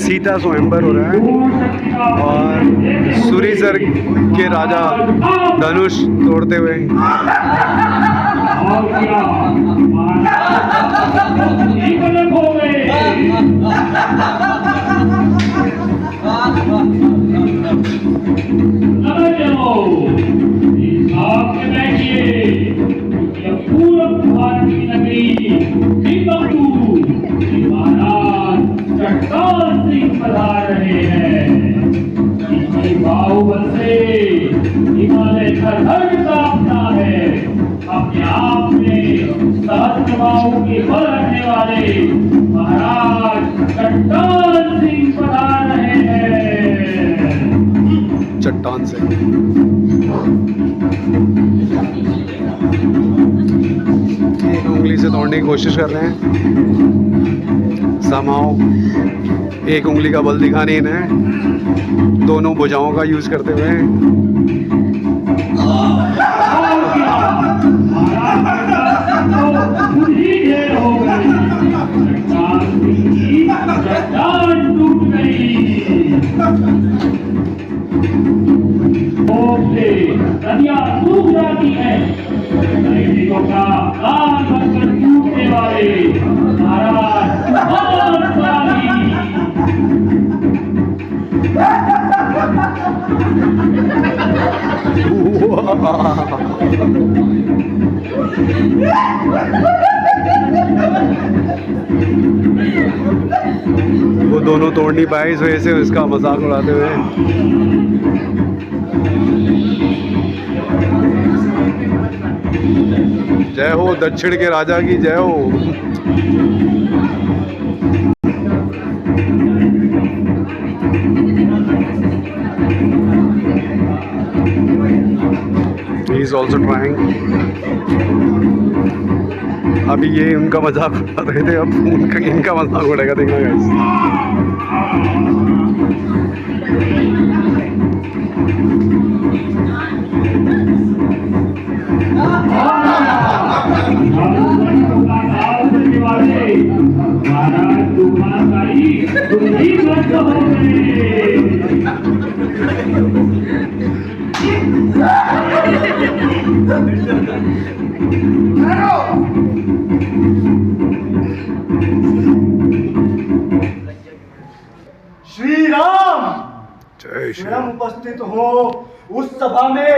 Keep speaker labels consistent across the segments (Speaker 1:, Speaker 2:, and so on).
Speaker 1: सीता स्वयंवर हो रहा है और सूरी सर के राजा धनुष तोड़ते हुए
Speaker 2: रहे हैं बाहुबल से हिमालय का धर्म कांपता है। अपने आप में सहस्त्र बाहु के बल रखने वाले महाराज चट्टान सिंह पधार रहे हैं।
Speaker 1: चट्टान से एक उंगली से तोड़ने की कोशिश कर रहे हैं। समाओ एक उंगली का बल दिखाने इन्हें दोनों भुजाओं का यूज करते हुए
Speaker 2: नदियां सूख जाती है। टूटने वाले महाराज
Speaker 1: वो दोनों तोड़ नहीं पाए, इस वजह से उसका मजाक उड़ाते हुए जय हो दक्षिण के राजा की जय हो। He is also trying. अभी ये उनका मजाक उड़ा रहे थे, अब इनका मजाक उड़ेगा, देखना गाइस।
Speaker 3: श्री राम
Speaker 1: जय श्री
Speaker 3: स्वयं उपस्थित हो उस सभा में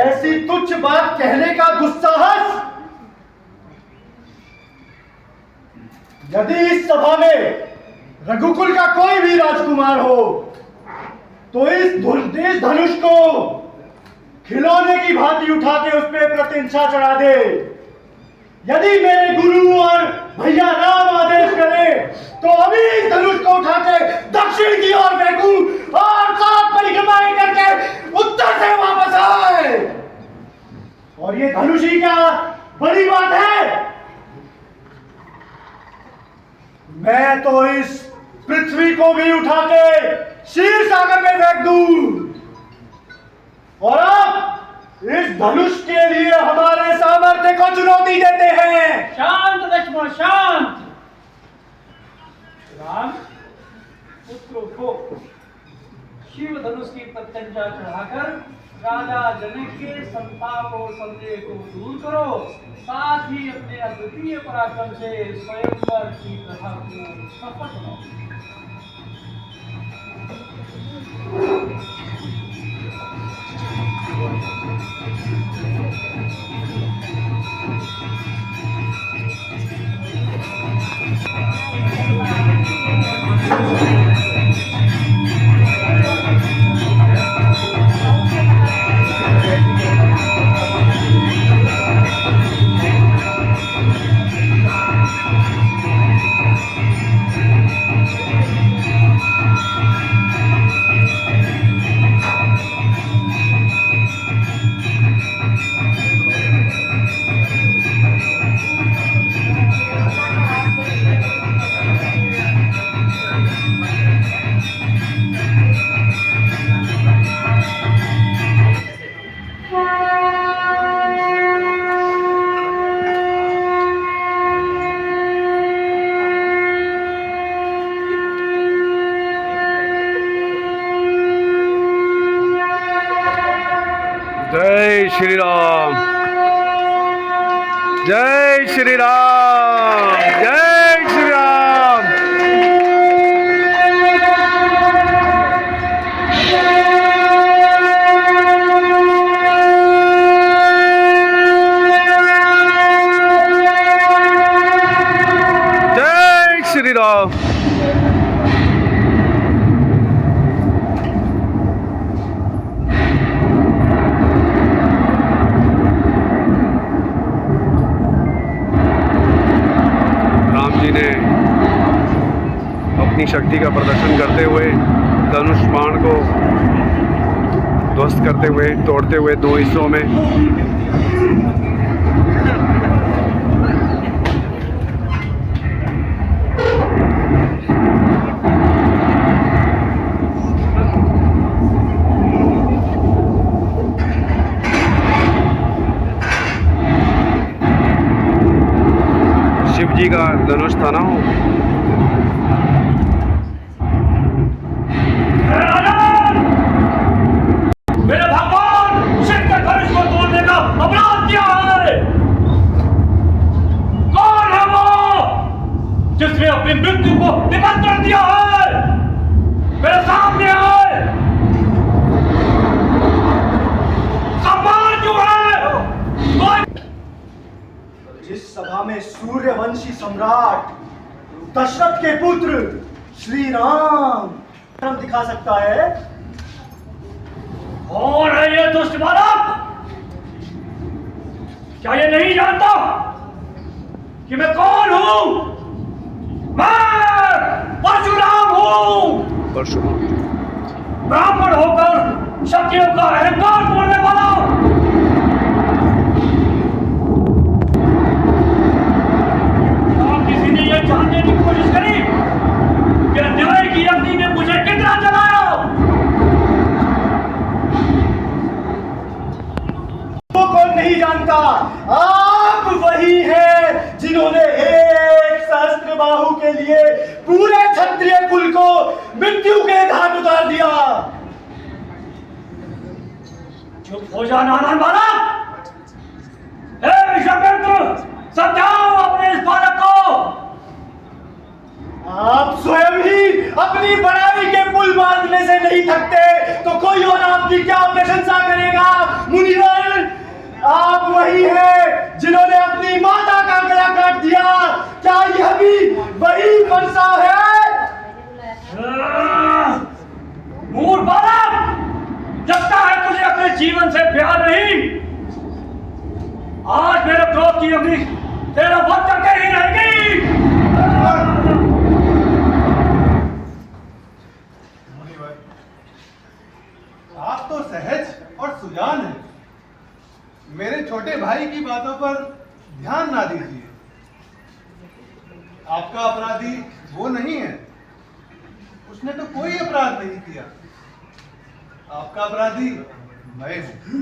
Speaker 3: ऐसी तुच्छ बात कहने का दुस्साहस। यदि इस सभा में रघुकुल का कोई भी राजकुमार हो तो इस धनुष को खिलौने की भांति उठा के उस पर प्रतिष्ठा चढ़ा दे। यदि मेरे गुरु और भैया राम आदेश करें तो अभी इस धनुष को उठा के दक्षिण की ओर फेंकूं और 7 परिक्रमाएं करके उत्तर से वापस आए। और ये धनुष ही क्या बड़ी बात है। मैं तो इस पृथ्वी को भी उठा के क्षीर सागर में फेंक दूं। और अब इस धनुष के लिए हमारे सामर्थ्य को चुनौती देते हैं।
Speaker 2: शांत लक्ष्मण शांत। राम पुत्रों को शिव धनुष की प्रत्यंचा चढ़ाकर राजा जनक के संताप और संदेह को दूर करो, साथ ही अपने अद्वितीय पराक्रम से स्वयंवर की प्रथा को सफल बनाओ।
Speaker 1: जय श्री राम, जय श्री राम, जय श्री राम। जय श्री राम। अपनी शक्ति का प्रदर्शन करते हुए धनुष बाण को ध्वस्त करते हुए, तोड़ते हुए दो हिस्सों में शिव जी का धनुष था ना।
Speaker 4: मेरे भगवान शिव के धनुष को तोड़ने का अपराध क्या है? कौन है वो जिसने अपनी मृत्यु को निमंत्रण दिया है? मेरे सामने आए। सम्मान क्यों है?
Speaker 3: जिस सभा में सूर्यवंशी सम्राट दशरथ के पुत्र श्री राम दिखा सकता है,
Speaker 4: कौन है ये दुष्ट बालक? क्या ये नहीं जानता कि मैं कौन हूं? मैं परशुराम हूं।
Speaker 1: परशुराम
Speaker 4: ब्राह्मण होकर शक्तियों का अहंकार तोड़ने वाला। किसी ने यह जानने की कोशिश करी कि अन्याय की अग्नि ने मुझे कितना जलाया?
Speaker 3: नहीं जानता, आप वही हैं जिन्होंने एक सहस्त्र बाहु के लिए पूरे क्षत्रिय कुल को मृत्यु के घाट उतार दिया।
Speaker 4: चुप हो जा नारायण बालक। समझाओ अपने इस बालक को।
Speaker 3: आप स्वयं ही अपनी बड़ाई के पुल बांधने से नहीं थकते तो कोई और आपकी क्या प्रशंसा करेगा? मुनिवर, आप वही हैं जिन्होंने अपनी माता का गला काट दिया। क्या यह भी वही वर्षा है?
Speaker 4: मूर्ख बालक, लगता है तुझे अपने जीवन से प्यार नहीं। आज मेरे क्रोध की अग्नि तेरा वध करके ही रहेगी।
Speaker 5: आप तो सहज और सुजान हैं। मेरे छोटे भाई की बातों पर ध्यान ना दीजिए। आपका अपराधी वो नहीं है, उसने तो कोई अपराध नहीं किया। आपका अपराधी मैं हूं।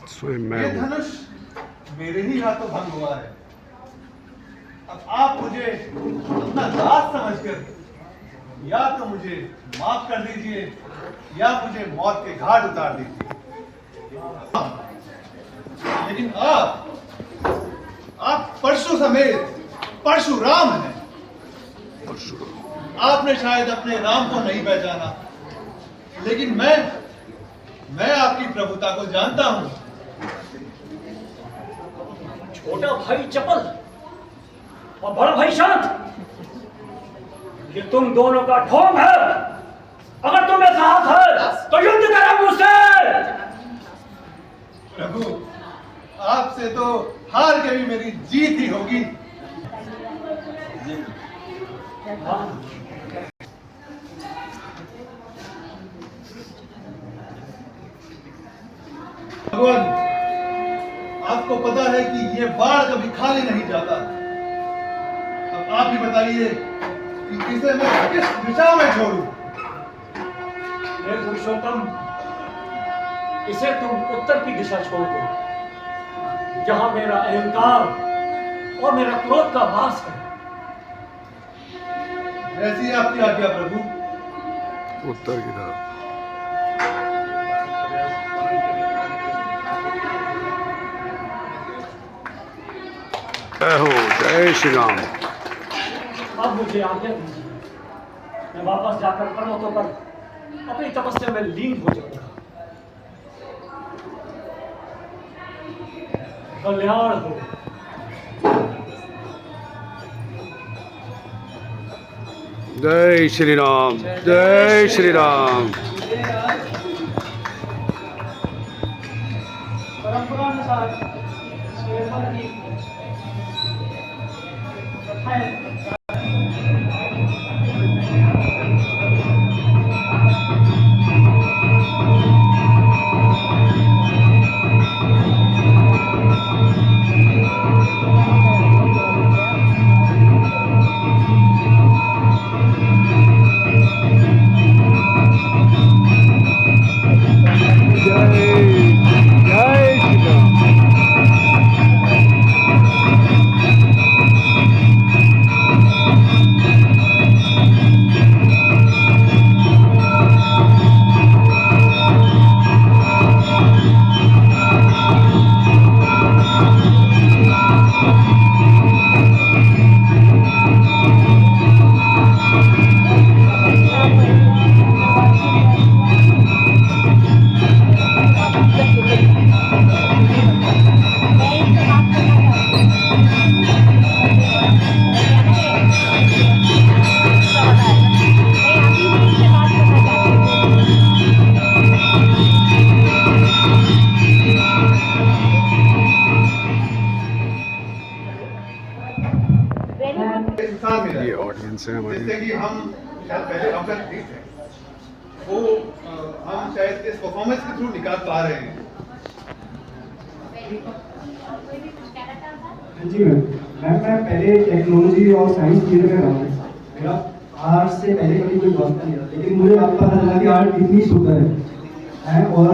Speaker 1: स्वयं मैं
Speaker 5: ये
Speaker 1: हूं।
Speaker 5: धनुष मेरे ही हाथों भंग हुआ है। अब आप मुझे अपना दास समझकर या तो मुझे माफ कर दीजिए या मुझे मौत के घाट उतार दीजिए। लेकिन आप परशु समेत परशुराम हैं। आपने शायद अपने राम को नहीं पहचाना, लेकिन मैं आपकी प्रभुता को जानता हूं।
Speaker 4: छोटा भाई चपल और बड़ा भाई शांत, ये तुम दोनों का ढोंग है। अगर तुम्हें साहस है तो युद्ध करो मुझसे।
Speaker 5: प्रभु, आपसे तो हार के भी मेरी जीत ही होगी। भगवान, आपको पता है कि ये बाढ़ कभी खाली नहीं जाता। अब आप ही बताइए कि इसे मैं किस दिशा में छोड़ूं?
Speaker 4: हे पुरुषोत्तम, इसे तुम उत्तर की दिशा छोड़ दो, जहां मेरा अहंकार और मेरा क्रोध का वास है।
Speaker 5: जैसी आपकी आज्ञा प्रभु।
Speaker 1: उत्तर की तरफ। जय हो, जय श्री राम।
Speaker 4: अब मुझे आज्ञा दीजिए, मैं वापस जाकर पर्वतों पर अपनी तपस्या में लीन हो जाऊंगा। कल्याण हो।
Speaker 1: जय श्री राम, जय श्री राम।
Speaker 2: परंपरा अनुसार शेरवन की प्रथाएं
Speaker 5: इंसान मिला
Speaker 1: ये ऑडियंस है हमारी।
Speaker 5: जिससे कि हम शायद पहले अवसर नहीं थे, वो हम शायद इस परफॉर्मेंस के थ्रू निकाल पा रहे हैं।
Speaker 3: जी मैम मैं पहले टेक्नोलॉजी और साइंस फील्ड में रहा हूँ। मेरा आर्ट से पहले कभी कोई वास्ता नहीं था, लेकिन मुझे अब पता चला कि आर्ट कितनी सुंदर है और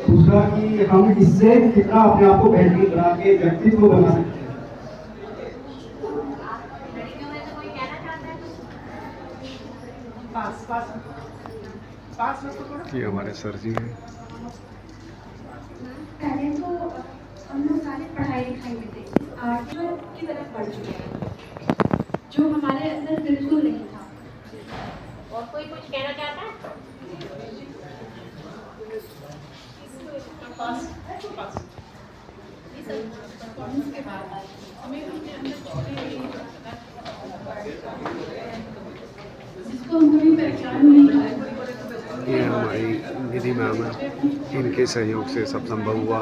Speaker 3: दूसरा कि हम इससे कितना अपने आप को बेहतरीन बना के व्यक्तित्व बना सकते हैं।
Speaker 1: ये हमारे सर जी हैं।
Speaker 6: पहले तो हम लोग सारे पढ़ाई लिखाई में थे, आर्ट की तरफ बढ़ चुके हैं जो हमारे अंदर बिल्कुल नहीं था।
Speaker 7: और कोई कुछ कहना चाहता है?
Speaker 6: परफॉर्मेंस के बाद हमें अपने अंदर छुपी हुई जिसको हम कभी पहचान नहीं पाए।
Speaker 1: ये हमारी निधि मैम है, इनके सहयोग से सब संभव हुआ।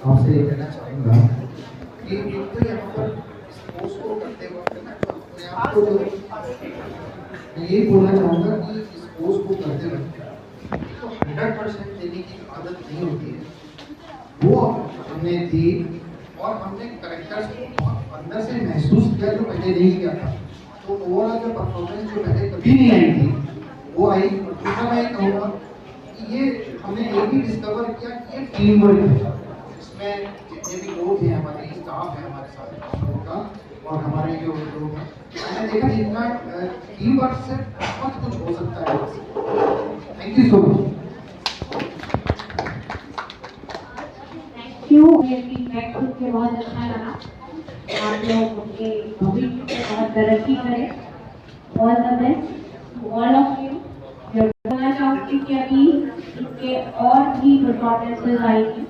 Speaker 8: आपसे ये कहना चाहूँगा कि एक तो यहाँ पर स्पोर्ट्स को करते वक्त ना तो अपने आप को जो मैं यही बोलना चाहूँगा कि स्पोर्ट्स को करते वक्त तो 100% देने की आदत नहीं होती है। वो हमने दी और हमने करेक्टर्स को बहुत अंदर से महसूस किया जो पहले नहीं किया था। तो ओवरऑल जो परफॉर्मेंस जो पहले कभी नहीं आई थी वो आई। और दूसरा मैं ये कहूँगा कि ये हमने ये भी डिस्कवर किया कि ये टीम वर्क है। इसमें जितने भी लोग हैं, हमारे स्टाफ है हमारे साथ का और हमारे जो लोग हैं, मैंने देखा जितना टीम वर्क से बहुत कुछ हो सकता है। Thank you so much.
Speaker 7: ये फीडबैक सुन के बहुत अच्छा लगा। आप लोग अपने भविष्य में बहुत तरक्की करें। All the best all of you. मैं बोलना चाहूँगी कि अभी इसके और भी परफॉर्मेंसेज आएंगी,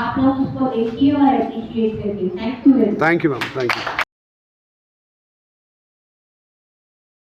Speaker 7: आप लोग उसको देखिए और अप्रिशिएट करिए। Thank you.
Speaker 1: Thank you ma'am, thank you.